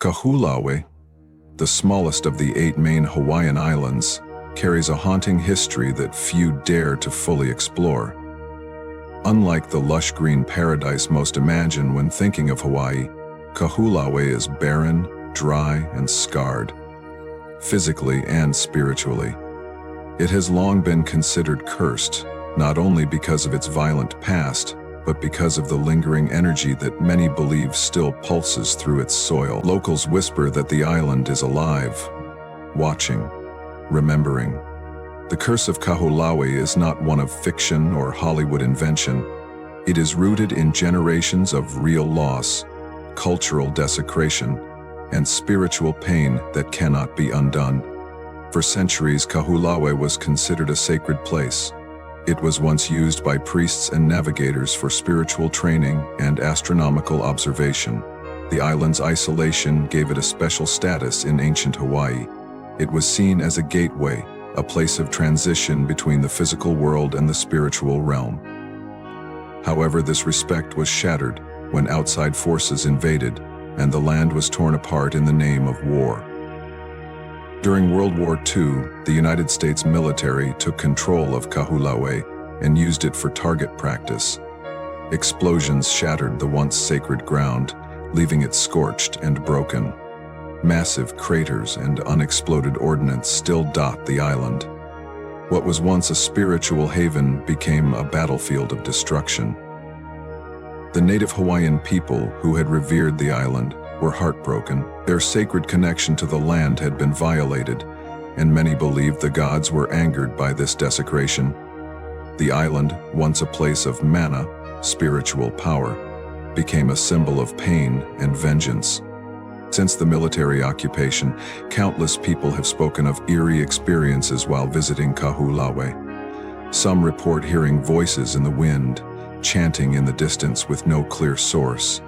Kahoolawe, the smallest of the 8 main Hawaiian islands, carries a haunting history that few dare to fully explore. Unlike the lush green paradise most imagine when thinking of Hawaii, Kahoolawe is barren, dry, and scarred, physically and spiritually. It has long been considered cursed, not only because of its violent past, but because of the lingering energy that many believe still pulses through its soil. Locals whisper that the island is alive, watching, remembering. The curse of Kahoolawe is not one of fiction or Hollywood invention. It is rooted in generations of real loss, cultural desecration, and spiritual pain that cannot be undone. For centuries, Kahoolawe was considered a sacred place. It was once used by priests and navigators for spiritual training and astronomical observation. The island's isolation gave it a special status in ancient Hawaii. It was seen as a gateway, a place of transition between the physical world and the spiritual realm. However, this respect was shattered when outside forces invaded and the land was torn apart in the name of war. During World War II, the United States military took control of Kahoolawe and used it for target practice. Explosions shattered the once sacred ground, leaving it scorched and broken. Massive craters and unexploded ordnance still dot the island. What was once a spiritual haven became a battlefield of destruction. The native Hawaiian people who had revered the island were heartbroken. Their sacred connection to the land had been violated, and many believed the gods were angered by this desecration. The island, once a place of mana, spiritual power, became a symbol of pain and vengeance. Since the military occupation, countless people have spoken of eerie experiences while visiting Kahoolawe. Some report hearing voices in the wind, chanting in the distance with no clear source.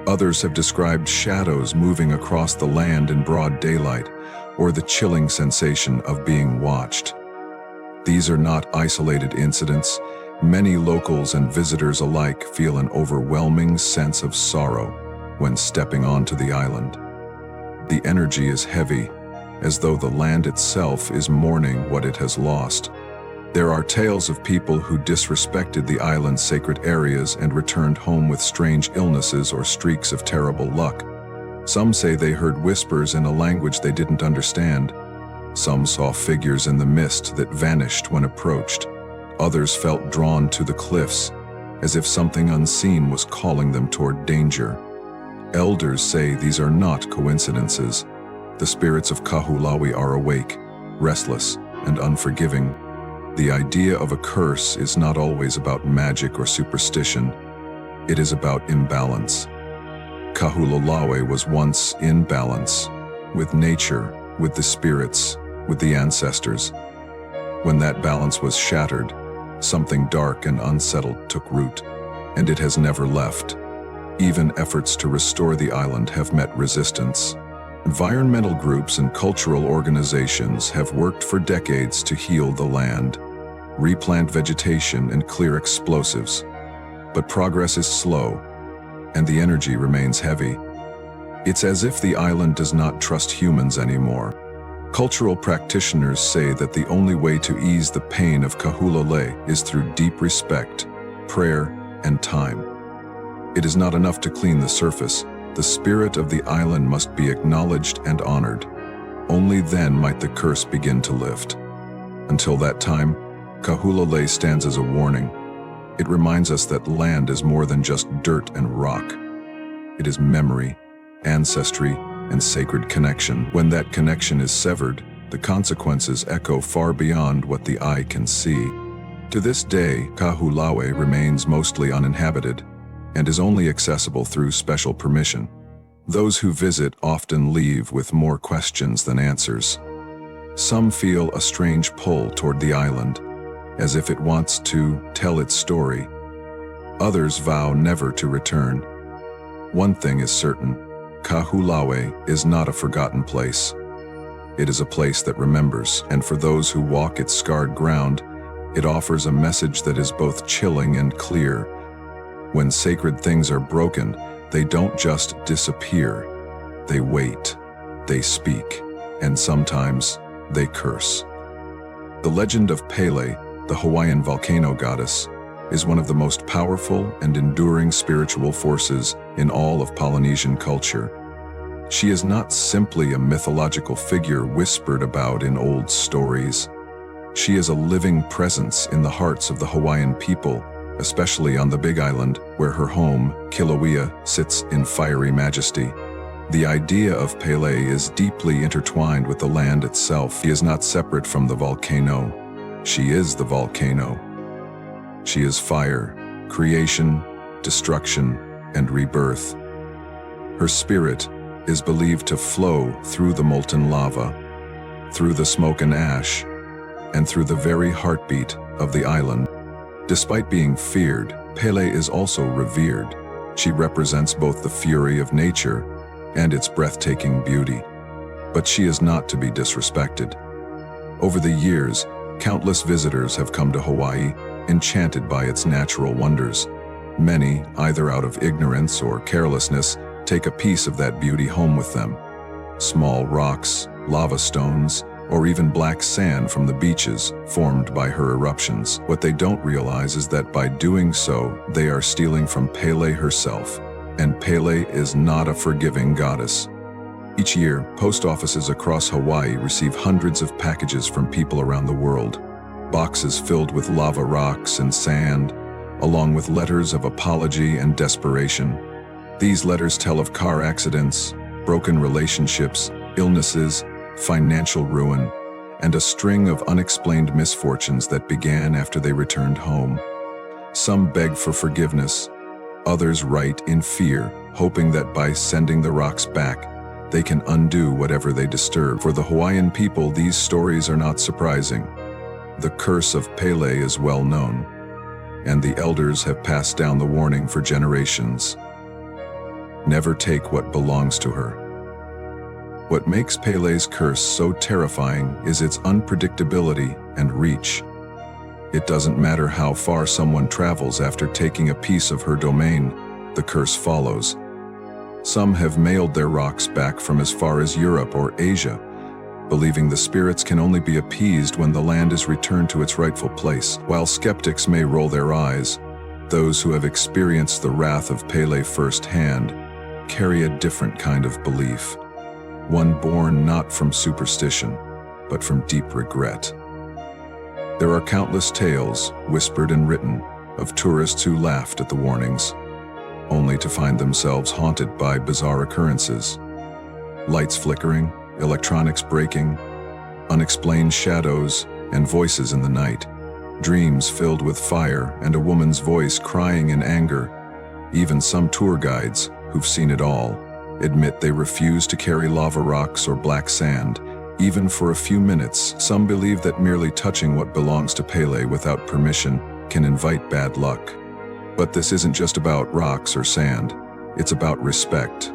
Others have described shadows moving across the land in broad daylight, or the chilling sensation of being watched. These are not isolated incidents. Many locals and visitors alike feel an overwhelming sense of sorrow when stepping onto the island. The energy is heavy, as though the land itself is mourning what it has lost. There are tales of people who disrespected the island's sacred areas and returned home with strange illnesses or streaks of terrible luck. Some say they heard whispers in a language they didn't understand. Some saw figures in the mist that vanished when approached. Others felt drawn to the cliffs, as if something unseen was calling them toward danger. Elders say these are not coincidences. The spirits of Kahoolawe are awake, restless, and unforgiving. The idea of a curse is not always about magic or superstition. It is about imbalance. Kahoolawe was once in balance, with nature, with the spirits, with the ancestors. When that balance was shattered, something dark and unsettled took root, and it has never left. Even efforts to restore the island have met resistance. Environmental groups and cultural organizations have worked for decades to heal the land, replant vegetation and clear explosives. But progress is slow, and the energy remains heavy. It's as if the island does not trust humans anymore. Cultural practitioners say that the only way to ease the pain of Kahoolawe is through deep respect, prayer, and time. It is not enough to clean the surface. The spirit of the island must be acknowledged and honored. Only then might the curse begin to lift. Until that time, Kahoolawe stands as a warning. It reminds us that land is more than just dirt and rock. It is memory, ancestry, and sacred connection. When that connection is severed, the consequences echo far beyond what the eye can see. To this day, Kahoolawe remains mostly uninhabited and is only accessible through special permission. Those who visit often leave with more questions than answers. Some feel a strange pull toward the island, as if it wants to tell its story. Others vow never to return. One thing is certain: Kahoolawe is not a forgotten place. It is a place that remembers, and for those who walk its scarred ground, it offers a message that is both chilling and clear. When sacred things are broken, they don't just disappear. They wait, they speak, and sometimes they curse. The legend of Pele, the Hawaiian volcano goddess, is one of the most powerful and enduring spiritual forces in all of Polynesian culture. She is not simply a mythological figure whispered about in old stories. She is a living presence in the hearts of the Hawaiian people, especially on the Big Island, where her home, Kilauea, sits in fiery majesty. The idea of Pele is deeply intertwined with the land itself. She is not separate from the volcano. She is the volcano. She is fire, creation, destruction, and rebirth. Her spirit is believed to flow through the molten lava, through the smoke and ash, and through the very heartbeat of the island. Despite being feared, Pele is also revered. She represents both the fury of nature and its breathtaking beauty. But she is not to be disrespected. Over the years, countless visitors have come to Hawaii, enchanted by its natural wonders. Many, either out of ignorance or carelessness, take a piece of that beauty home with them. Small rocks, lava stones, or even black sand from the beaches formed by her eruptions. What they don't realize is that by doing so, they are stealing from Pele herself. And Pele is not a forgiving goddess. Each year, post offices across Hawaii receive hundreds of packages from people around the world. Boxes filled with lava rocks and sand, along with letters of apology and desperation. These letters tell of car accidents, broken relationships, illnesses, financial ruin, and a string of unexplained misfortunes that began after they returned home. Some beg for forgiveness, others write in fear, hoping that by sending the rocks back, they can undo whatever they disturb. For the Hawaiian people, these stories are not surprising. The curse of Pele is well known, and the elders have passed down the warning for generations. Never take what belongs to her. What makes Pele's curse so terrifying is its unpredictability and reach. It doesn't matter how far someone travels after taking a piece of her domain, the curse follows. Some have mailed their rocks back from as far as Europe or Asia, believing the spirits can only be appeased when the land is returned to its rightful place. While skeptics may roll their eyes, those who have experienced the wrath of Pele firsthand carry a different kind of belief. One born not from superstition, but from deep regret. There are countless tales, whispered and written, of tourists who laughed at the warnings, only to find themselves haunted by bizarre occurrences. Lights flickering, electronics breaking, unexplained shadows and voices in the night, dreams filled with fire and a woman's voice crying in anger. Even some tour guides, who've seen it all, admit they refuse to carry lava rocks or black sand, even for a few minutes. Some believe that merely touching what belongs to Pele without permission can invite bad luck. But this isn't just about rocks or sand, it's about respect.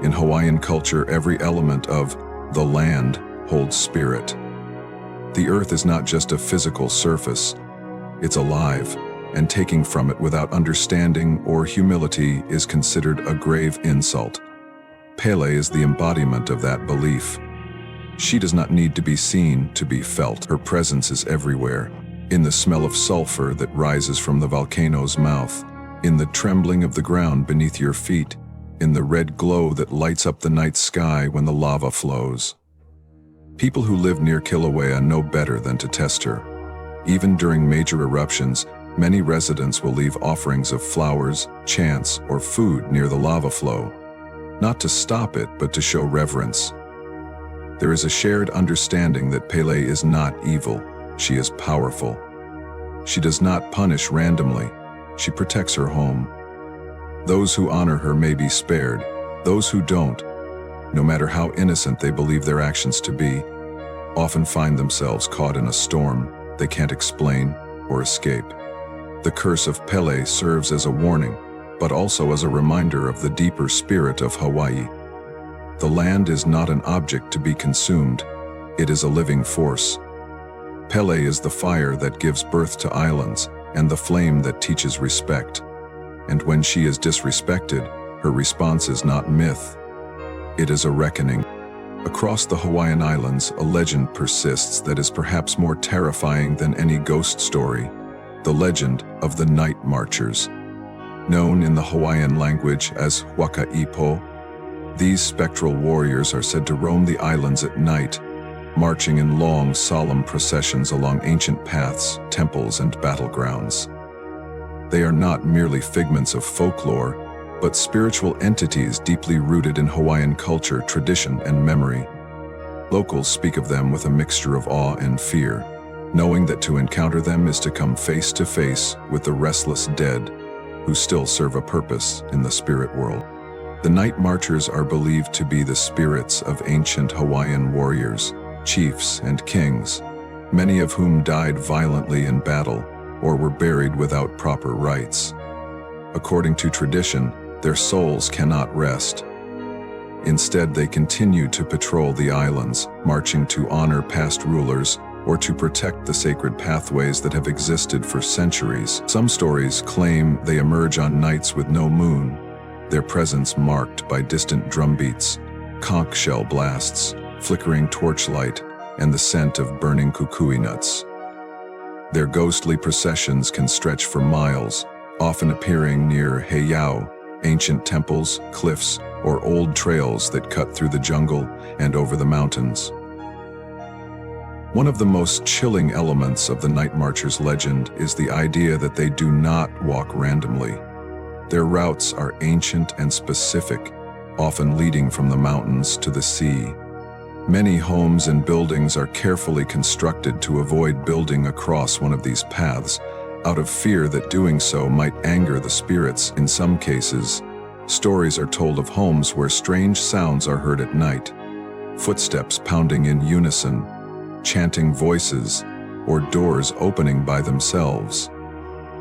In Hawaiian culture, every element of the land holds spirit. The earth is not just a physical surface, it's alive, and taking from it without understanding or humility is considered a grave insult. Pele is the embodiment of that belief. She does not need to be seen to be felt. Her presence is everywhere, in the smell of sulfur that rises from the volcano's mouth, in the trembling of the ground beneath your feet, in the red glow that lights up the night sky when the lava flows. People who live near Kilauea know better than to test her. Even during major eruptions, many residents will leave offerings of flowers, chants, or food near the lava flow, not to stop it, but to show reverence. There is a shared understanding that Pele is not evil, she is powerful. She does not punish randomly, she protects her home. Those who honor her may be spared, those who don't, no matter how innocent they believe their actions to be, often find themselves caught in a storm they can't explain or escape. The curse of Pele serves as a warning, but also as a reminder of the deeper spirit of Hawaii. The land is not an object to be consumed, it is a living force. Pele is the fire that gives birth to islands and the flame that teaches respect. And when she is disrespected, her response is not myth, It is a reckoning. Across the Hawaiian Islands, a legend persists that is perhaps more terrifying than any ghost story: the legend of the Night Marchers. Known in the Hawaiian language as Wakaipo, these spectral warriors are said to roam the islands at night, marching in long, solemn processions along ancient paths, temples, and battlegrounds. They are not merely figments of folklore, but spiritual entities deeply rooted in Hawaiian culture, tradition, and memory. Locals speak of them with a mixture of awe and fear, knowing that to encounter them is to come face to face with the restless dead who still serve a purpose in the spirit world. The Night Marchers are believed to be the spirits of ancient Hawaiian warriors, chiefs, and kings, many of whom died violently in battle or were buried without proper rites. According to tradition, their souls cannot rest. Instead, they continue to patrol the islands, marching to honor past rulers or to protect the sacred pathways that have existed for centuries. Some stories claim they emerge on nights with no moon, their presence marked by distant drumbeats, conch shell blasts, flickering torchlight, and the scent of burning kukui nuts. Their ghostly processions can stretch for miles, often appearing near heiau, ancient temples, cliffs, or old trails that cut through the jungle and over the mountains. One of the most chilling elements of the Night Marchers legend is the idea that they do not walk randomly. Their routes are ancient and specific, often leading from the mountains to the sea. Many homes and buildings are carefully constructed to avoid building across one of these paths, out of fear that doing so might anger the spirits. In some cases, stories are told of homes where strange sounds are heard at night: footsteps pounding in unison, chanting voices, or doors opening by themselves.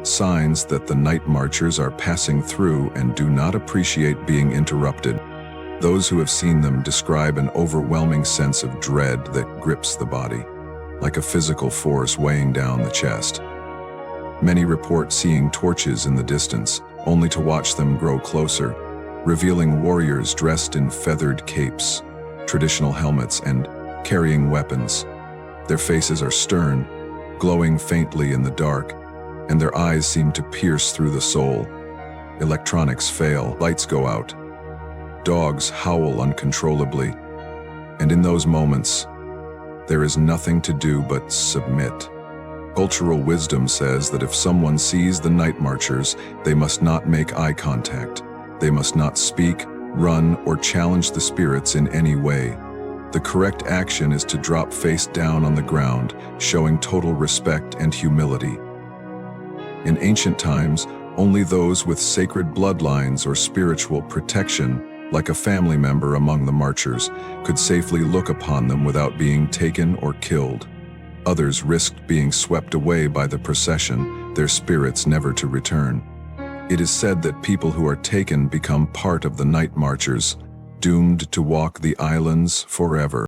Signs that the Night Marchers are passing through and do not appreciate being interrupted. Those who have seen them describe an overwhelming sense of dread that grips the body, like a physical force weighing down the chest. Many report seeing torches in the distance, only to watch them grow closer, revealing warriors dressed in feathered capes, traditional helmets, and carrying weapons. Their faces are stern, glowing faintly in the dark, and their eyes seem to pierce through the soul. Electronics fail, lights go out. Dogs howl uncontrollably, and in those moments, there is nothing to do but submit. Cultural wisdom says that if someone sees the Night Marchers, they must not make eye contact. They must not speak, run, or challenge the spirits in any way. The correct action is to drop face down on the ground, showing total respect and humility. In ancient times, only those with sacred bloodlines or spiritual protection, like a family member among the marchers, could safely look upon them without being taken or killed. Others risked being swept away by the procession, their spirits never to return. It is said that people who are taken become part of the Night Marchers, doomed to walk the islands forever.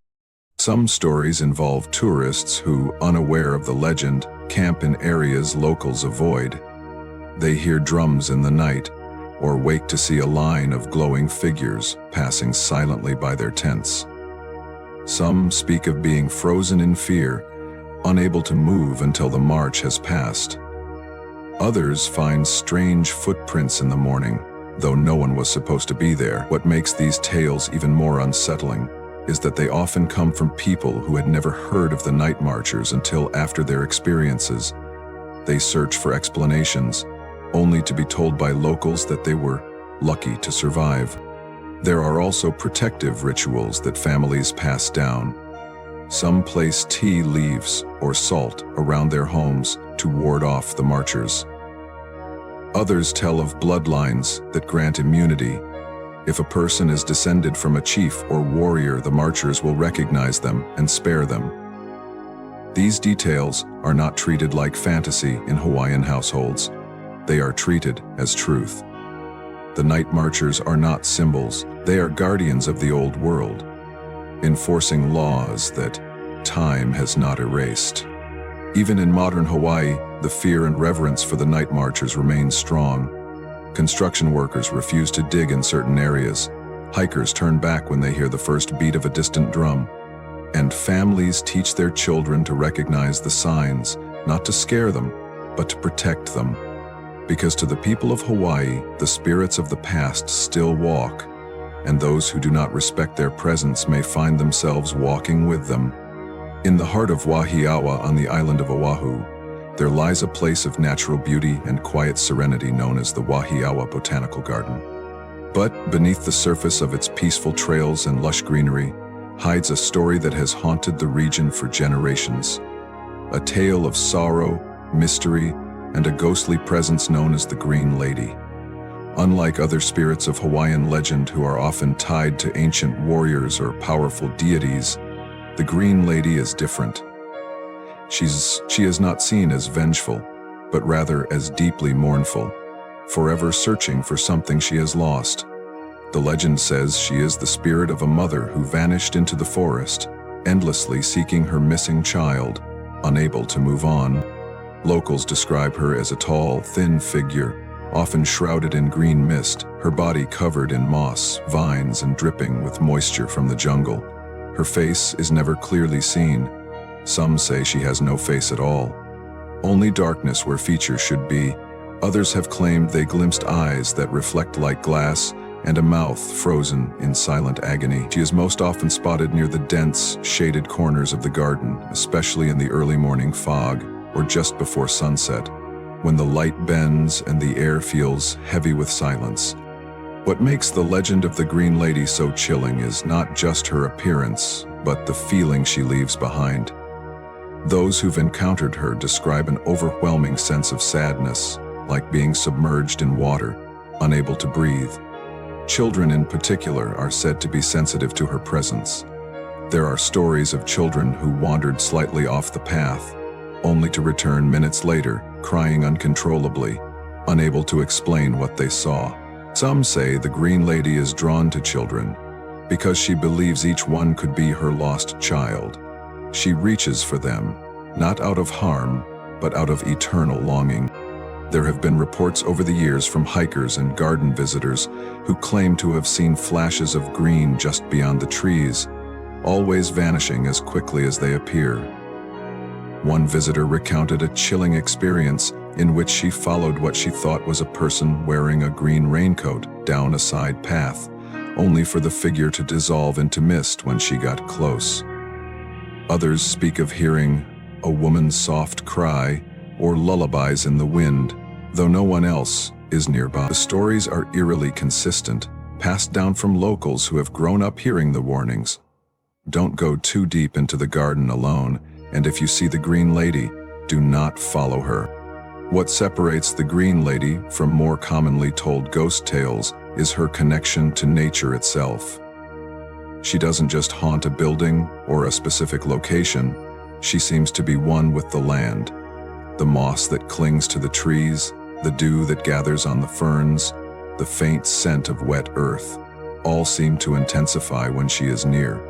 Some stories involve tourists who, unaware of the legend, camp in areas locals avoid. They hear drums in the night, or wake to see a line of glowing figures passing silently by their tents. Some speak of being frozen in fear, unable to move until the march has passed. Others find strange footprints in the morning, though no one was supposed to be there. What makes these tales even more unsettling is that they often come from people who had never heard of the Night Marchers until after their experiences. They search for explanations, only to be told by locals that they were lucky to survive. There are also protective rituals that families pass down. Some place tea leaves or salt around their homes to ward off the marchers. Others tell of bloodlines that grant immunity. If a person is descended from a chief or warrior, the marchers will recognize them and spare them. These details are not treated like fantasy in Hawaiian households. They are treated as truth. The Night Marchers are not symbols, they are guardians of the old world, enforcing laws that time has not erased. Even in modern Hawaii, the fear and reverence for the Night Marchers remains strong. Construction workers refuse to dig in certain areas, Hikers turn back when they hear the first beat of a distant drum. And families teach their children to recognize the signs, not to scare them, but to protect them. Because to the people of Hawaii, the spirits of the past still walk, and those who do not respect their presence may find themselves walking with them. In the heart of Wahiawa on the island of Oahu, there lies a place of natural beauty and quiet serenity known as the Wahiawa Botanical Garden. But beneath the surface of its peaceful trails and lush greenery hides a story that has haunted the region for generations. A tale of sorrow, mystery, and a ghostly presence known as the Green Lady. Unlike other spirits of Hawaiian legend who are often tied to ancient warriors or powerful deities, the Green Lady is different. She is not seen as vengeful, but rather as deeply mournful, forever searching for something she has lost. The legend says she is the spirit of a mother who vanished into the forest, endlessly seeking her missing child, unable to move on. Locals describe her as a tall, thin figure, often shrouded in green mist, her body covered in moss, vines, and dripping with moisture from the jungle. Her face is never clearly seen. Some say she has no face at all, only darkness where features should be. Others have claimed they glimpsed eyes that reflect like glass and a mouth frozen in silent agony. She is most often spotted near the dense, shaded corners of the garden, especially in the early morning fog or just before sunset, when the light bends and the air feels heavy with silence. What makes the legend of the Green Lady so chilling is not just her appearance, but the feeling she leaves behind. Those who've encountered her describe an overwhelming sense of sadness, like being submerged in water, unable to breathe. Children in particular are said to be sensitive to her presence. There are stories of children who wandered slightly off the path, only to return minutes later, crying uncontrollably, unable to explain what they saw. Some say the Green Lady is drawn to children because she believes each one could be her lost child. She reaches for them, not out of harm, but out of eternal longing. There have been reports over the years from hikers and garden visitors who claim to have seen flashes of green just beyond the trees, always vanishing as quickly as they appear. One visitor recounted a chilling experience in which she followed what she thought was a person wearing a green raincoat down a side path, only for the figure to dissolve into mist when she got close. Others speak of hearing a woman's soft cry or lullabies in the wind, though no one else is nearby. The stories are eerily consistent, passed down from locals who have grown up hearing the warnings. Don't go too deep into the garden alone, and if you see the Green Lady, do not follow her. What separates the Green Lady from more commonly told ghost tales is her connection to nature itself. She doesn't just haunt a building or a specific location, she seems to be one with the land. The moss that clings to the trees, the dew that gathers on the ferns, the faint scent of wet earth, all seem to intensify when she is near.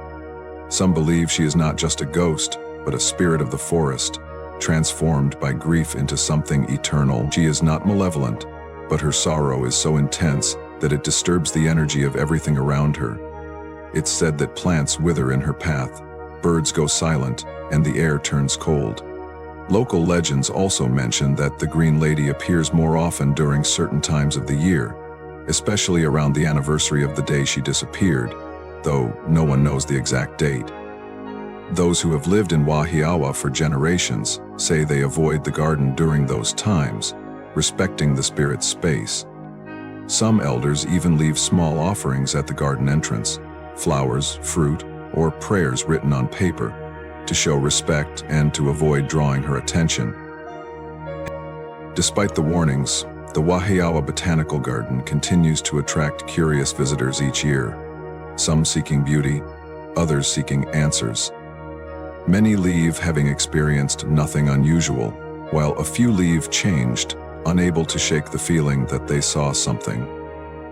Some believe she is not just a ghost, but a spirit of the forest, transformed by grief into something eternal. She is not malevolent, but her sorrow is so intense that it disturbs the energy of everything around her. It's said that plants wither in her path, birds go silent, and the air turns cold. Local legends also mention that the Green Lady appears more often during certain times of the year, especially around the anniversary of the day she disappeared, though no one knows the exact date. Those who have lived in Wahiawa for generations say they avoid the garden during those times, respecting the spirit's space. Some elders even leave small offerings at the garden entrance, flowers, fruit, or prayers written on paper, to show respect and to avoid drawing her attention. Despite the warnings, the Wahiawa Botanical Garden continues to attract curious visitors each year, some seeking beauty, others seeking answers. Many leave having experienced nothing unusual, while a few leave changed, unable to shake the feeling that they saw something,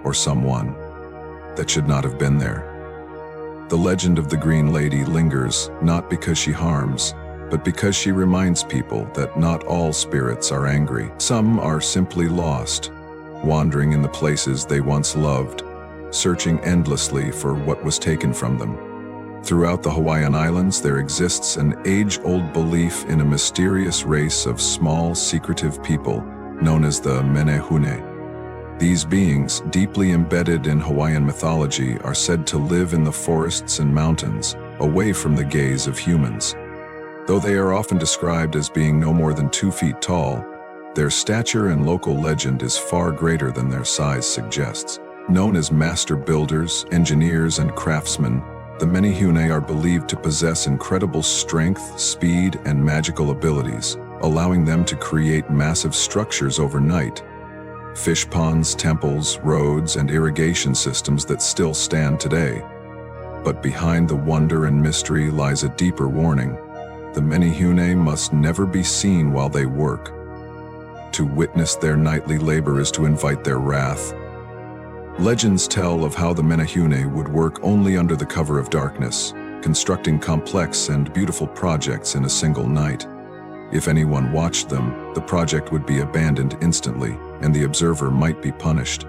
or someone, that should not have been there. The legend of the Green Lady lingers not because she harms, but because she reminds people that not all spirits are angry. Some are simply lost, wandering in the places they once loved, searching endlessly for what was taken from them. Throughout the Hawaiian Islands, there exists an age-old belief in a mysterious race of small, secretive people known as the menehune. These beings, deeply embedded in Hawaiian mythology, are said to live in the forests and mountains, away from the gaze of humans. Though they are often described as being no more than 2 feet tall, their stature and local legend is far greater than their size suggests. Known as master builders, engineers, and craftsmen, the menehune are believed to possess incredible strength, speed, and magical abilities, allowing them to create massive structures overnight. Fish ponds, temples, roads, and irrigation systems that still stand today. But behind the wonder and mystery lies a deeper warning. The menehune must never be seen while they work. To witness their nightly labor is to invite their wrath. Legends tell of how the menehune would work only under the cover of darkness, constructing complex and beautiful projects in a single night. If anyone watched them, the project would be abandoned instantly, and the observer might be punished.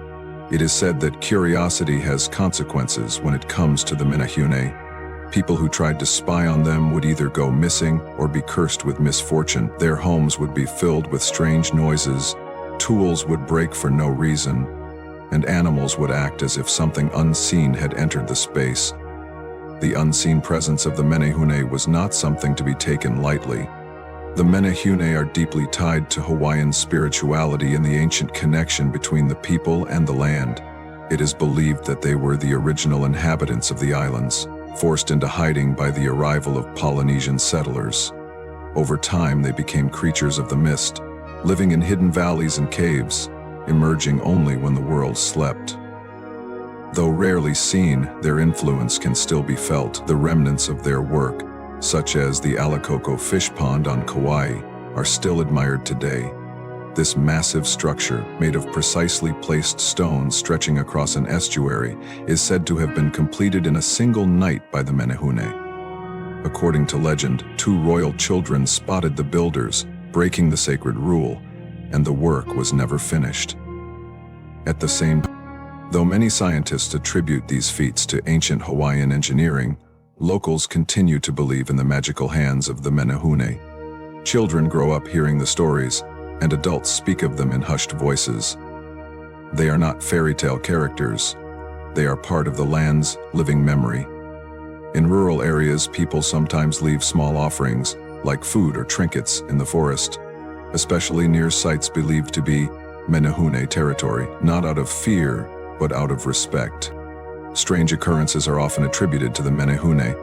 It is said that curiosity has consequences when it comes to the menehune. People who tried to spy on them would either go missing or be cursed with misfortune. Their homes would be filled with strange noises, tools would break for no reason, and animals would act as if something unseen had entered the space. The unseen presence of the menehune was not something to be taken lightly. The menehune are deeply tied to Hawaiian spirituality and the ancient connection between the people and the land. It is believed that they were the original inhabitants of the islands, forced into hiding by the arrival of Polynesian settlers. Over time, they became creatures of the mist, living in hidden valleys and caves, emerging only when the world slept. Though rarely seen, their influence can still be felt. The remnants of their work, such as the Alikoko fish pond on Kauai, are still admired today. This massive structure, made of precisely placed stones stretching across an estuary, is said to have been completed in a single night by the menehune. According to legend, 2 royal children spotted the builders, breaking the sacred rule, and the work was never finished. At the same time, though many scientists attribute these feats to ancient Hawaiian engineering, locals continue to believe in the magical hands of the menehune. Children grow up hearing the stories, and adults speak of them in hushed voices. They are not fairy tale characters. They are part of the land's living memory. In rural areas, people sometimes leave small offerings, like food or trinkets, in the forest, especially near sites believed to be menehune territory, not out of fear, but out of respect. Strange occurrences are often attributed to the menehune.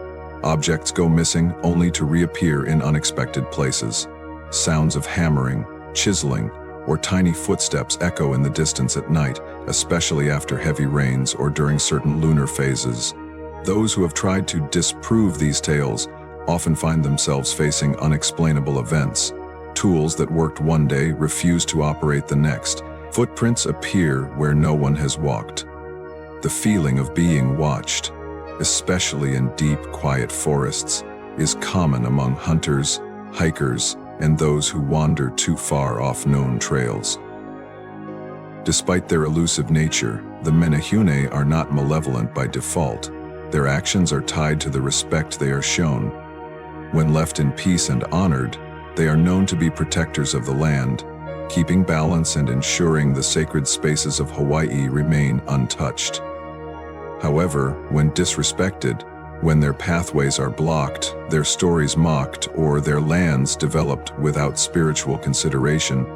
Objects go missing only to reappear in unexpected places. Sounds of hammering, chiseling, or tiny footsteps echo in the distance at night, especially after heavy rains or during certain lunar phases. Those who have tried to disprove these tales often find themselves facing unexplainable events. Tools that worked one day refuse to operate the next. Footprints appear where no one has walked. The feeling of being watched, especially in deep, quiet forests, is common among hunters, hikers, and those who wander too far off known trails. Despite their elusive nature, the menehune are not malevolent by default. Their actions are tied to the respect they are shown. When left in peace and honored, they are known to be protectors of the land, keeping balance and ensuring the sacred spaces of Hawaii remain untouched. However, when disrespected, when their pathways are blocked, their stories mocked, or their lands developed without spiritual consideration,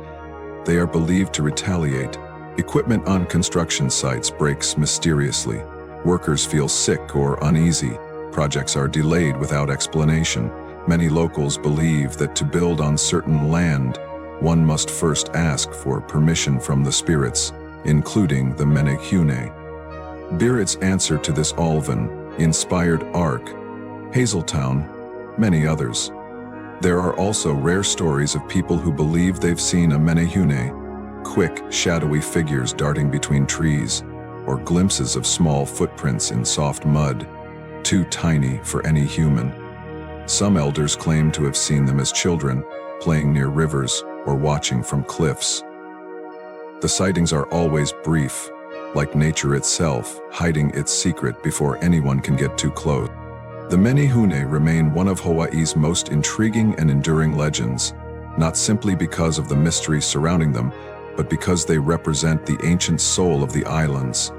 they are believed to retaliate. Equipment on construction sites breaks mysteriously. Workers feel sick or uneasy. Projects are delayed without explanation. Many locals believe that to build on certain land, one must first ask for permission from the spirits, including the menehune. Beard's answer to this Alvan-inspired arc, Hazeltown, many others. There are also rare stories of people who believe they've seen a menehune, quick, shadowy figures darting between trees, or glimpses of small footprints in soft mud, too tiny for any human. Some elders claim to have seen them as children, playing near rivers or watching from cliffs. The sightings are always brief, like nature itself, hiding its secret before anyone can get too close. The Menehune remain one of Hawaii's most intriguing and enduring legends, not simply because of the mystery surrounding them, but because they represent the ancient soul of the islands.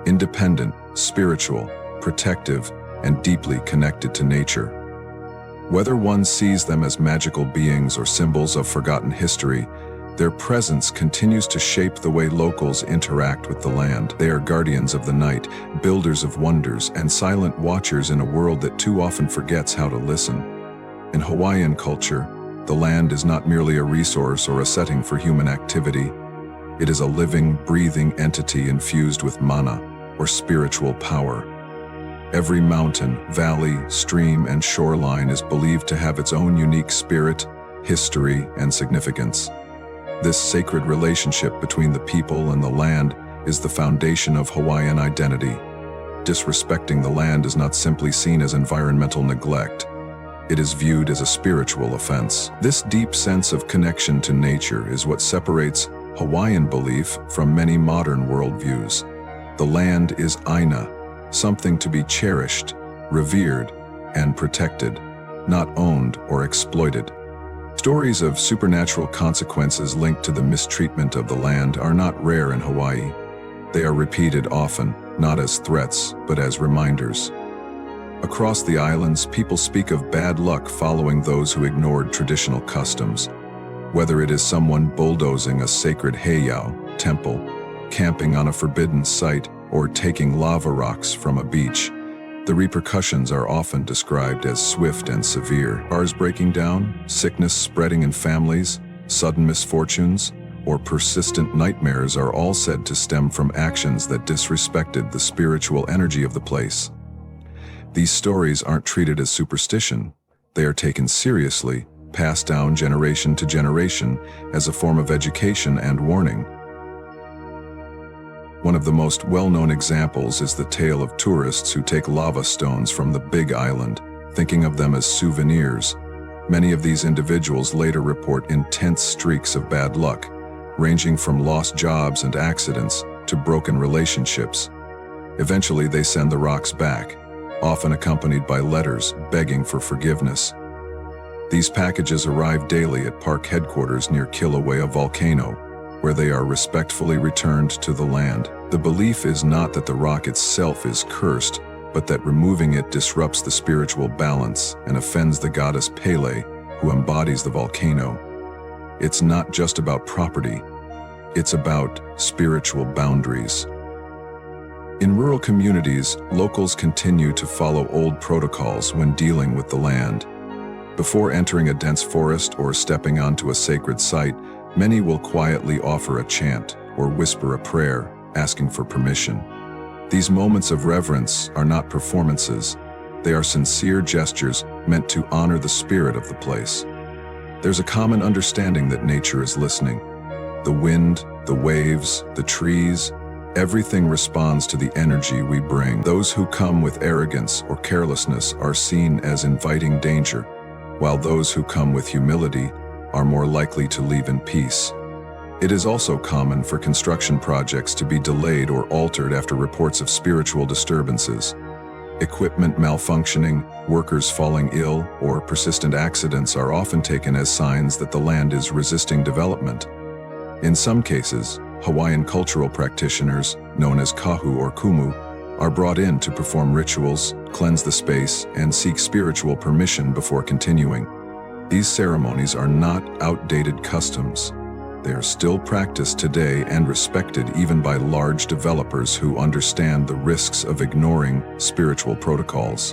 Independent, spiritual, protective, and deeply connected to nature. Whether one sees them as magical beings or symbols of forgotten history, their presence continues to shape the way locals interact with the land. They are guardians of the night, builders of wonders, and silent watchers in a world that too often forgets how to listen. In Hawaiian culture, the land is not merely a resource or a setting for human activity. It is a living, breathing entity infused with mana, or spiritual power. Every mountain, valley, stream, and shoreline is believed to have its own unique spirit, history, and significance. This sacred relationship between the people and the land is the foundation of Hawaiian identity. Disrespecting the land is not simply seen as environmental neglect. It is viewed as a spiritual offense. This deep sense of connection to nature is what separates Hawaiian belief from many modern worldviews. The land is aina, something to be cherished, revered, and protected, not owned or exploited. Stories of supernatural consequences linked to the mistreatment of the land are not rare in Hawaii. They are repeated often, not as threats, but as reminders. Across the islands, people speak of bad luck following those who ignored traditional customs. Whether it is someone bulldozing a sacred heiau temple, camping on a forbidden site, or taking lava rocks from a beach, the repercussions are often described as swift and severe. Cars breaking down, sickness spreading in families, sudden misfortunes, or persistent nightmares are all said to stem from actions that disrespected the spiritual energy of the place. These stories aren't treated as superstition. They are taken seriously, passed down generation to generation as a form of education and warning. One of the most well-known examples is the tale of tourists who take lava stones from the Big Island, thinking of them as souvenirs. Many of these individuals later report intense streaks of bad luck, ranging from lost jobs and accidents to broken relationships. Eventually, they send the rocks back, often accompanied by letters begging for forgiveness. These packages arrive daily at park headquarters near Kilauea volcano, where they are respectfully returned to the land. The belief is not that the rock itself is cursed, but that removing it disrupts the spiritual balance and offends the goddess Pele, who embodies the volcano. It's not just about property, it's about spiritual boundaries. In rural communities, locals continue to follow old protocols when dealing with the land. Before entering a dense forest or stepping onto a sacred site, many will quietly offer a chant or whisper a prayer, asking for permission. These moments of reverence are not performances. They are sincere gestures meant to honor the spirit of the place. There's a common understanding that nature is listening. The wind, the waves, the trees, everything responds to the energy we bring. Those who come with arrogance or carelessness are seen as inviting danger, while those who come with humility are more likely to leave in peace. It is also common for construction projects to be delayed or altered after reports of spiritual disturbances. Equipment malfunctioning, workers falling ill, or persistent accidents are often taken as signs that the land is resisting development. In some cases, Hawaiian cultural practitioners, known as kahu or kumu, are brought in to perform rituals, cleanse the space, and seek spiritual permission before continuing. These ceremonies are not outdated customs. They are still practiced today and respected even by large developers who understand the risks of ignoring spiritual protocols.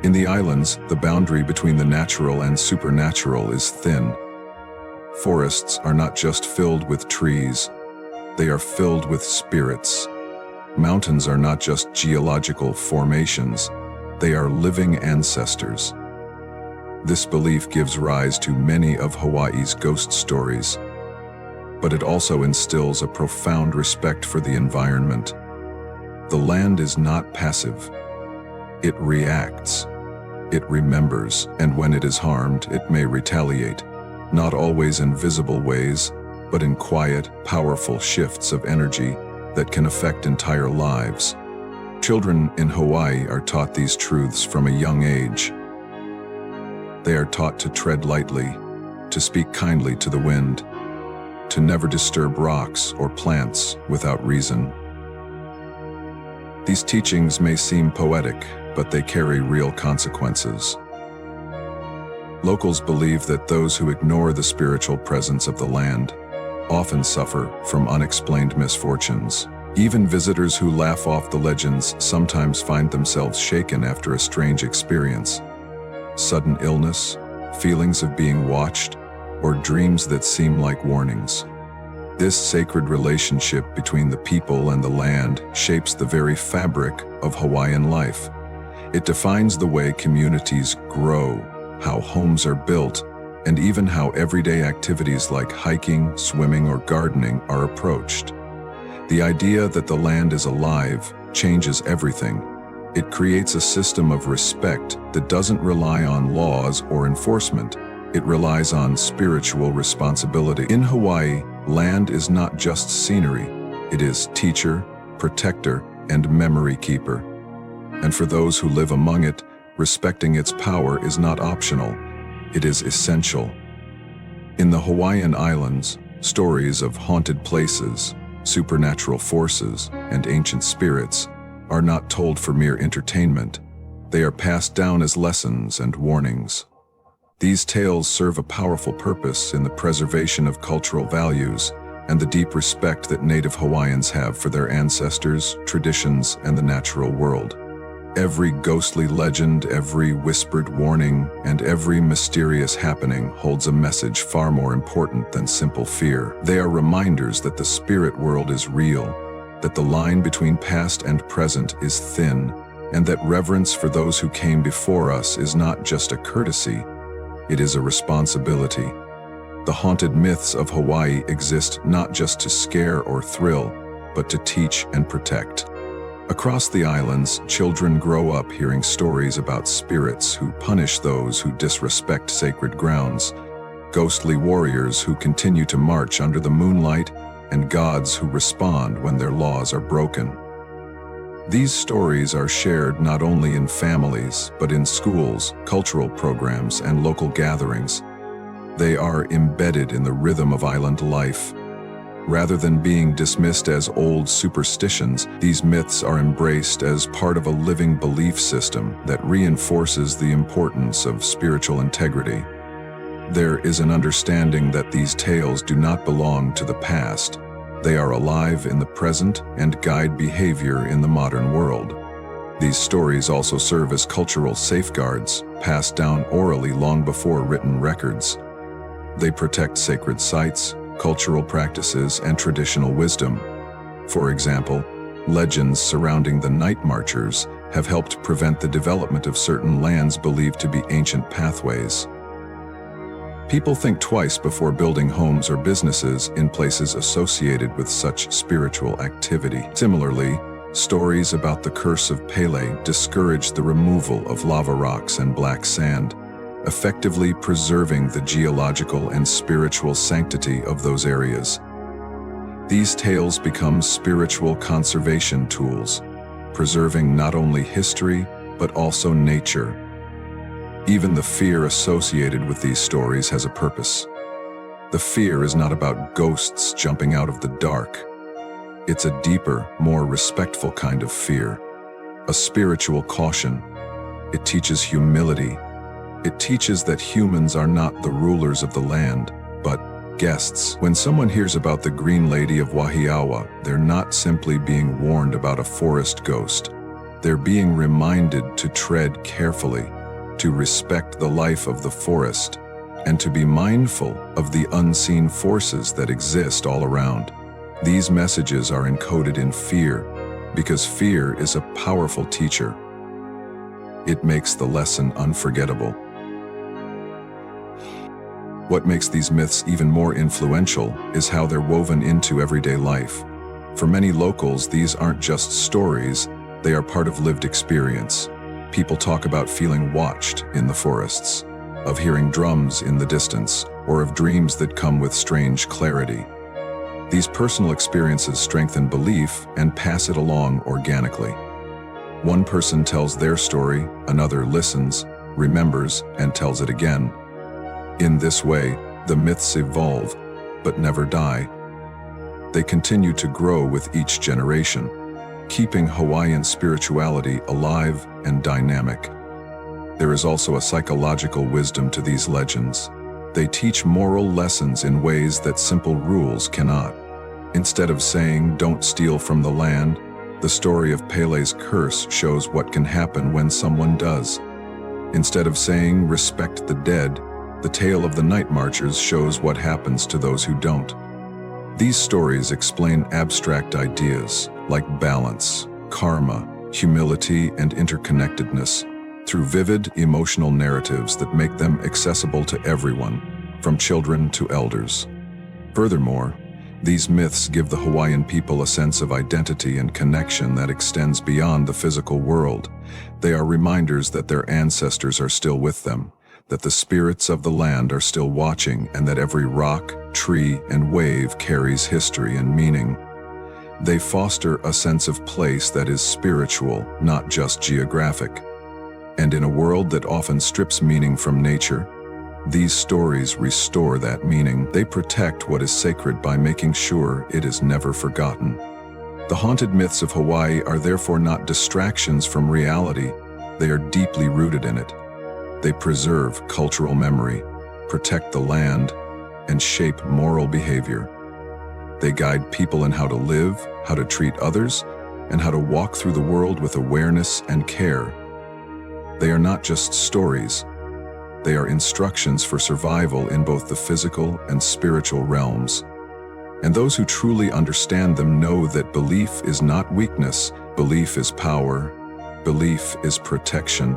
In the islands, the boundary between the natural and supernatural is thin. Forests are not just filled with trees, they are filled with spirits. Mountains are not just geological formations, they are living ancestors. This belief gives rise to many of Hawaii's ghost stories, but it also instills a profound respect for the environment. The land is not passive. It reacts. It remembers, and when it is harmed, it may retaliate, not always in visible ways, but in quiet, powerful shifts of energy that can affect entire lives. Children in Hawaii are taught these truths from a young age. They are taught to tread lightly, to speak kindly to the wind, to never disturb rocks or plants without reason. These teachings may seem poetic, but they carry real consequences. Locals believe that those who ignore the spiritual presence of the land often suffer from unexplained misfortunes. Even visitors who laugh off the legends sometimes find themselves shaken after a strange experience. Sudden illness, feelings of being watched, or dreams that seem like warnings. This sacred relationship between the people and the land shapes the very fabric of Hawaiian life. It defines the way communities grow, how homes are built, and even how everyday activities like hiking, swimming, or gardening are approached. The idea that the land is alive changes everything. It creates a system of respect that doesn't rely on laws or enforcement. It relies on spiritual responsibility. In Hawaii, land is not just scenery. It is teacher, protector, and memory keeper. And for those who live among it, respecting its power is not optional. It is essential. In the Hawaiian Islands, stories of haunted places, supernatural forces, and ancient spirits are not told for mere entertainment. They are passed down as lessons and warnings. These tales serve a powerful purpose in the preservation of cultural values and the deep respect that Native Hawaiians have for their ancestors, traditions, and the natural world. Every ghostly legend, every whispered warning, and every mysterious happening holds a message far more important than simple fear. They are reminders that the spirit world is real, that the line between past and present is thin, and that reverence for those who came before us is not just a courtesy, it is a responsibility. The haunted myths of Hawaii exist not just to scare or thrill, but to teach and protect. Across the islands, children grow up hearing stories about spirits who punish those who disrespect sacred grounds, ghostly warriors who continue to march under the moonlight, and gods who respond when their laws are broken. These stories are shared not only in families, but in schools, cultural programs, and local gatherings. They are embedded in the rhythm of island life. Rather than being dismissed as old superstitions, these myths are embraced as part of a living belief system that reinforces the importance of spiritual integrity. There is an understanding that these tales do not belong to the past. They are alive in the present and guide behavior in the modern world. These stories also serve as cultural safeguards, passed down orally long before written records. They protect sacred sites, cultural practices, and traditional wisdom. For example, legends surrounding the night marchers have helped prevent the development of certain lands believed to be ancient pathways. People think twice before building homes or businesses in places associated with such spiritual activity. Similarly, stories about the curse of Pele discourage the removal of lava rocks and black sand, effectively preserving the geological and spiritual sanctity of those areas. These tales become spiritual conservation tools, preserving not only history, but also nature. Even the fear associated with these stories has a purpose. The fear is not about ghosts jumping out of the dark. It's a deeper, more respectful kind of fear, a spiritual caution. It teaches humility. It teaches that humans are not the rulers of the land, but guests. When someone hears about the Green Lady of Wahiawa, they're not simply being warned about a forest ghost. They're being reminded to tread carefully, to respect the life of the forest, and to be mindful of the unseen forces that exist all around. These messages are encoded in fear, because fear is a powerful teacher. It makes the lesson unforgettable. What makes these myths even more influential is how they're woven into everyday life. For many locals, these aren't just stories, they are part of lived experience. People talk about feeling watched in the forests, of hearing drums in the distance, or of dreams that come with strange clarity. These personal experiences strengthen belief and pass it along organically. One person tells their story, another listens, remembers, and tells it again. In this way, the myths evolve, but never die. They continue to grow with each generation, keeping Hawaiian spirituality alive and dynamic. There is also a psychological wisdom to these legends. They teach moral lessons in ways that simple rules cannot. Instead of saying, "Don't steal from the land," the story of Pele's curse shows what can happen when someone does. Instead of saying, "Respect the dead," the tale of the night marchers shows what happens to those who don't. These stories explain abstract ideas like balance, karma, humility, and interconnectedness through vivid, emotional narratives that make them accessible to everyone, from children to elders. Furthermore, these myths give the Hawaiian people a sense of identity and connection that extends beyond the physical world. They are reminders that their ancestors are still with them, that the spirits of the land are still watching, and that every rock, tree, and wave carries history and meaning. They foster a sense of place that is spiritual, not just geographic. And in a world that often strips meaning from nature, these stories restore that meaning. They protect what is sacred by making sure it is never forgotten. The haunted myths of Hawaii are therefore not distractions from reality. They are deeply rooted in it. They preserve cultural memory, protect the land, and shape moral behavior. They guide people in how to live, how to treat others, and how to walk through the world with awareness and care. They are not just stories. They are instructions for survival in both the physical and spiritual realms. And those who truly understand them know that belief is not weakness, belief is power, belief is protection.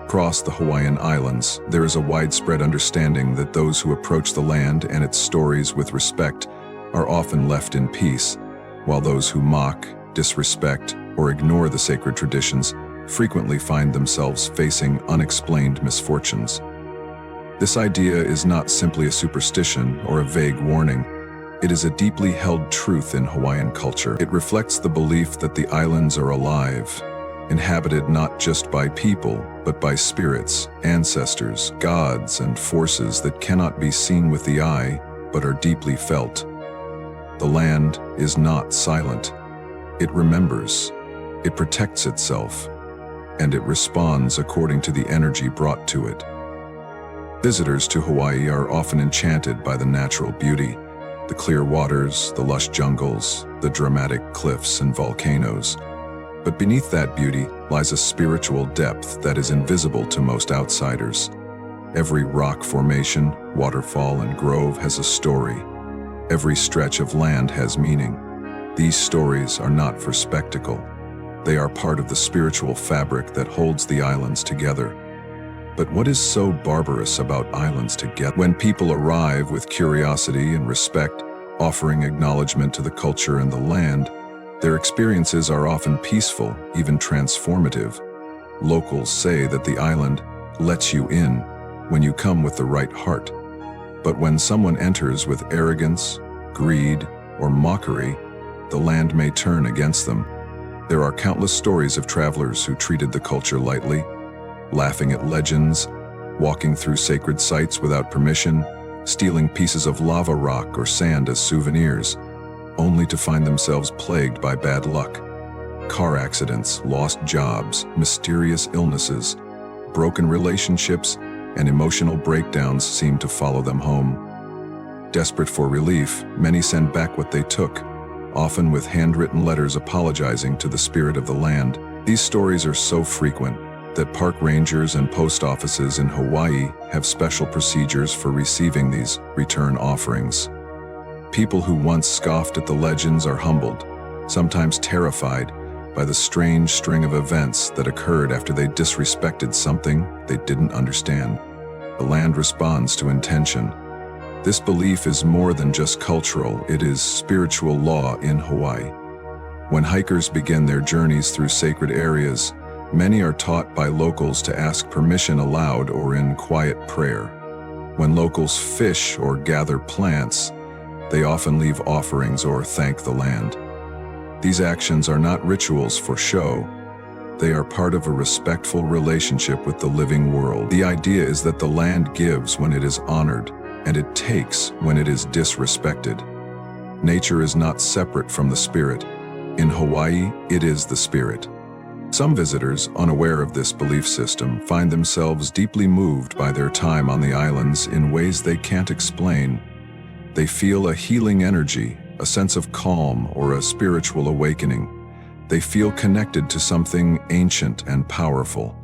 Across the Hawaiian Islands, there is a widespread understanding that those who approach the land and its stories with respect are often left in peace, while those who mock, disrespect, or ignore the sacred traditions frequently find themselves facing unexplained misfortunes. This idea is not simply a superstition or a vague warning. It is a deeply held truth in Hawaiian culture. It reflects the belief that the islands are alive, inhabited not just by people, but by spirits, ancestors, gods, and forces that cannot be seen with the eye, but are deeply felt. The land is not silent. It remembers, it protects itself, and it responds according to the energy brought to it. Visitors to Hawaii are often enchanted by the natural beauty, the clear waters, the lush jungles, the dramatic cliffs and volcanoes. But beneath that beauty lies a spiritual depth that is invisible to most outsiders. Every rock formation, waterfall, and grove has a story. Every stretch of land has meaning. These stories are not for spectacle. They are part of the spiritual fabric that holds the islands together. But what is so barbarous about islands together? When people arrive with curiosity and respect, offering acknowledgement to the culture and the land, their experiences are often peaceful, even transformative. Locals say that the island lets you in when you come with the right heart. But when someone enters with arrogance, greed, or mockery, the land may turn against them. There are countless stories of travelers who treated the culture lightly, laughing at legends, walking through sacred sites without permission, stealing pieces of lava rock or sand as souvenirs, only to find themselves plagued by bad luck. Car accidents, lost jobs, mysterious illnesses, broken relationships, and emotional breakdowns seem to follow them home. Desperate for relief, many send back what they took, often with handwritten letters apologizing to the spirit of the land. These stories are so frequent that park rangers and post offices in Hawaii have special procedures for receiving these return offerings. People who once scoffed at the legends are humbled, sometimes terrified, by the strange string of events that occurred after they disrespected something they didn't understand. The land responds to intention. This belief is more than just cultural, it is spiritual law in Hawaii. When hikers begin their journeys through sacred areas, many are taught by locals to ask permission aloud or in quiet prayer. When locals fish or gather plants, They often leave offerings or thank the land. These actions are not rituals for show. They are part of a respectful relationship with the living world. The idea is that the land gives when it is honored, and it takes when it is disrespected. Nature is not separate from the spirit. In Hawaii, it is the spirit. Some visitors, unaware of this belief system, find themselves deeply moved by their time on the islands in ways they can't explain. They feel a healing energy, a sense of calm, or a spiritual awakening. They feel connected to something ancient and powerful.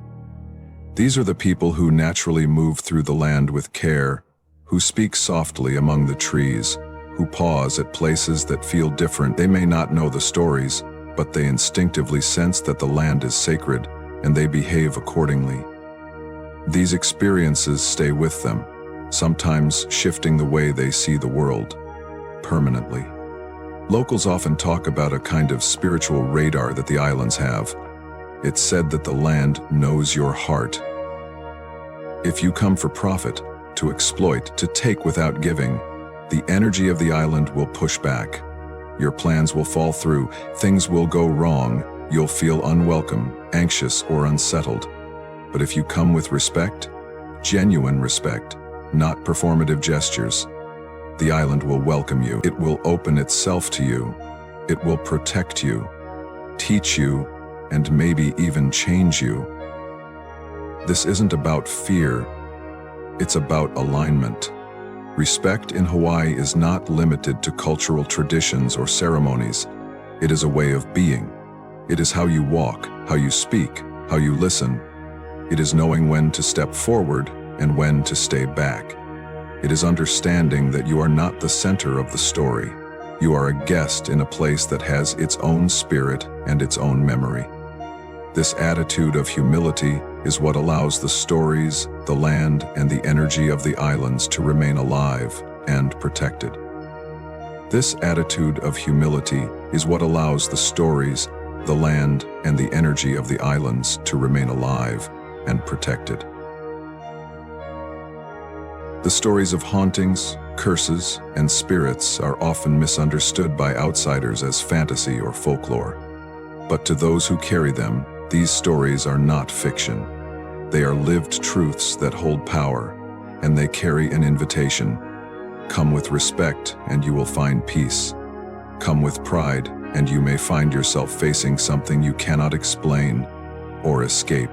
These are the people who naturally move through the land with care, who speak softly among the trees, who pause at places that feel different. They may not know the stories, but they instinctively sense that the land is sacred, and they behave accordingly. These experiences stay with them, sometimes shifting the way they see the world, permanently. Locals often talk about a kind of spiritual radar that the islands have. It's said that the land knows your heart. If you come for profit, to exploit, to take without giving, the energy of the island will push back. Your plans will fall through, things will go wrong, you'll feel unwelcome, anxious, or unsettled. But if you come with respect, genuine respect, not performative gestures, the island will welcome you. It will open itself to you. It will protect you, teach you, and maybe even change you. This isn't about fear, it's about alignment. Respect in Hawaii is not limited to cultural traditions or ceremonies. It is a way of being. It is how you walk, how you speak, how you listen. It is knowing when to step forward and when to stay back. It is understanding that you are not the center of the story. You are a guest in a place that has its own spirit and its own memory. This attitude of humility is what allows the stories, the land, and the energy of the islands to remain alive and protected. This attitude of humility is what allows the stories, the land, and the energy of the islands to remain alive and protected. The stories of hauntings, curses, and spirits are often misunderstood by outsiders as fantasy or folklore. But to those who carry them, these stories are not fiction. They are lived truths that hold power, and they carry an invitation. Come with respect, and you will find peace. Come with pride, and you may find yourself facing something you cannot explain or escape.